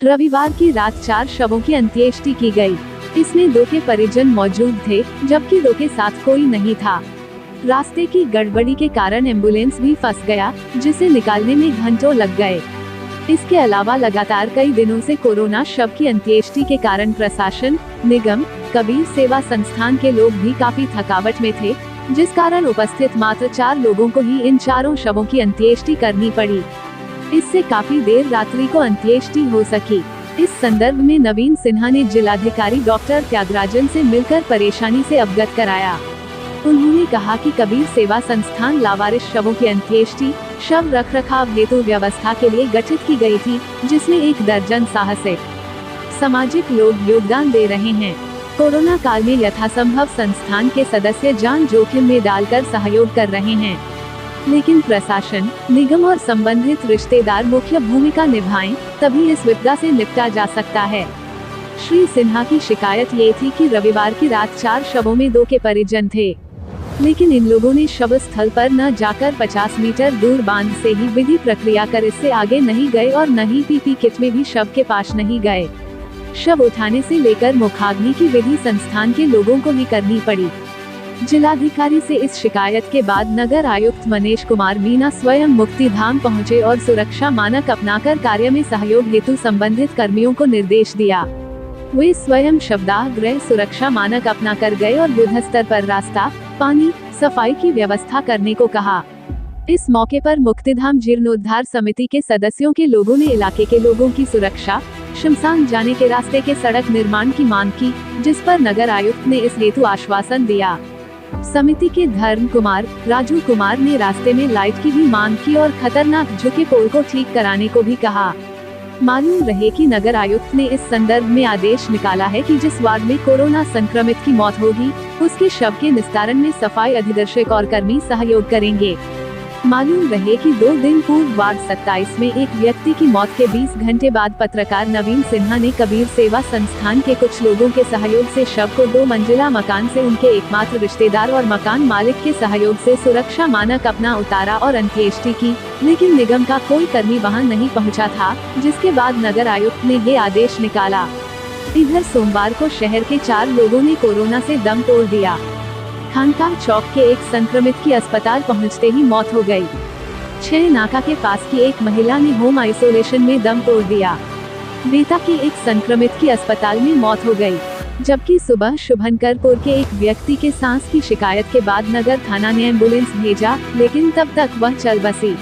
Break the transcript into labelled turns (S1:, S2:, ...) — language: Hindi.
S1: रविवार की रात 4 शवों की अंत्येष्टि की गई। इसमें 2 के परिजन मौजूद थे, जबकि 2 के साथ कोई नहीं था। रास्ते की गड़बड़ी के कारण एम्बुलेंस भी फंस गया, जिसे निकालने में घंटों लग गए। इसके अलावा लगातार कई दिनों से कोरोना शव की अंत्येष्टि के कारण प्रशासन, निगम, कबीर सेवा संस्थान के लोग भी काफी थकावट में थे, जिस कारण उपस्थित मात्र 4 लोगों को ही इन चारों शवों की अंत्येष्टि करनी पड़ी। इससे काफी देर रात्रि को अंत्येष्टि हो सकी। इस संदर्भ में नवीन सिन्हा ने जिलाधिकारी डॉक्टर त्यागराजन से मिलकर परेशानी से अवगत कराया। उन्होंने कहा कि कबीर सेवा संस्थान लावारिस शवों की अंत्येष्टि, शव रखरखाव हेतु व्यवस्था के लिए गठित की गई थी, जिसमें 1 दर्जन साहसिक सामाजिक लोग योगदान दे रहे हैं। कोरोना काल में यथासंभव संस्थान के सदस्य जान जोखिम में डालकर सहयोग कर रहे हैं, लेकिन प्रशासन, निगम और संबंधित रिश्तेदार मुख्य भूमिका निभाएं, तभी इस विपदा से निपटा जा सकता है। श्री सिन्हा की शिकायत ये थी कि रविवार की रात 4 शवों में 2 के परिजन थे, लेकिन इन लोगों ने शव स्थल पर न जाकर 50 मीटर दूर बांध से ही विधि प्रक्रिया कर इससे आगे नहीं गए और न ही पीपी किट में भी शव के पास नहीं गए। शव उठाने से लेकर मुखाग्नि की विधि संस्थान के लोगों को ही करनी पड़ी। जिलाधिकारी से इस शिकायत के बाद नगर आयुक्त मनीष कुमार मीना स्वयं मुक्तिधाम पहुंचे और सुरक्षा मानक अपनाकर कार्य में सहयोग हेतु संबंधित कर्मियों को निर्देश दिया। वे स्वयं शवदाह गृह सुरक्षा मानक अपनाकर गए और युद्ध स्तर पर रास्ता, पानी, सफाई की व्यवस्था करने को कहा। इस मौके पर मुक्तिधाम जीर्णोद्धार समिति के सदस्यों के लोगों ने इलाके के लोगों की सुरक्षा, शमशान जाने के रास्ते के सड़क निर्माण की मांग की, जिस पर नगर आयुक्त ने इस हेतु आश्वासन दिया। समिति के धर्म कुमार, राजू कुमार ने रास्ते में लाइट की भी मांग की और खतरनाक झुके पोल को ठीक कराने को भी कहा। मालूम रहे कि नगर आयुक्त ने इस संदर्भ में आदेश निकाला है कि जिस वार्ड में कोरोना संक्रमित की मौत होगी, उसके शव के निस्तारण में सफाई अधिदर्शक और कर्मी सहयोग करेंगे। मालूम रहे कि 2 दिन पूर्व वार्ड 27 में एक व्यक्ति की मौत के 20 घंटे बाद पत्रकार नवीन सिन्हा ने कबीर सेवा संस्थान के कुछ लोगों के सहयोग से शव को 2 मंजिला मकान से उनके एकमात्र रिश्तेदार और मकान मालिक के सहयोग से सुरक्षा मानक अपना उतारा और अंत्येष्टि की, लेकिन निगम का कोई कर्मी वहां नहीं पहुंचा था, जिसके बाद नगर आयुक्त ने ये आदेश निकाला। इधर सोमवार को शहर के 4 लोगों ने कोरोना से दम तोड़ दिया। खानकाह चौक के एक संक्रमित की अस्पताल पहुंचते ही मौत हो गई। 6 नाका के पास की एक महिला ने होम आइसोलेशन में दम तोड़ दिया। बेता की एक संक्रमित की अस्पताल में मौत हो गई, जबकि सुबह शुभंकरपुर के एक व्यक्ति के सांस की शिकायत के बाद नगर थाना ने एम्बुलेंस भेजा, लेकिन तब तक वह चल बसी।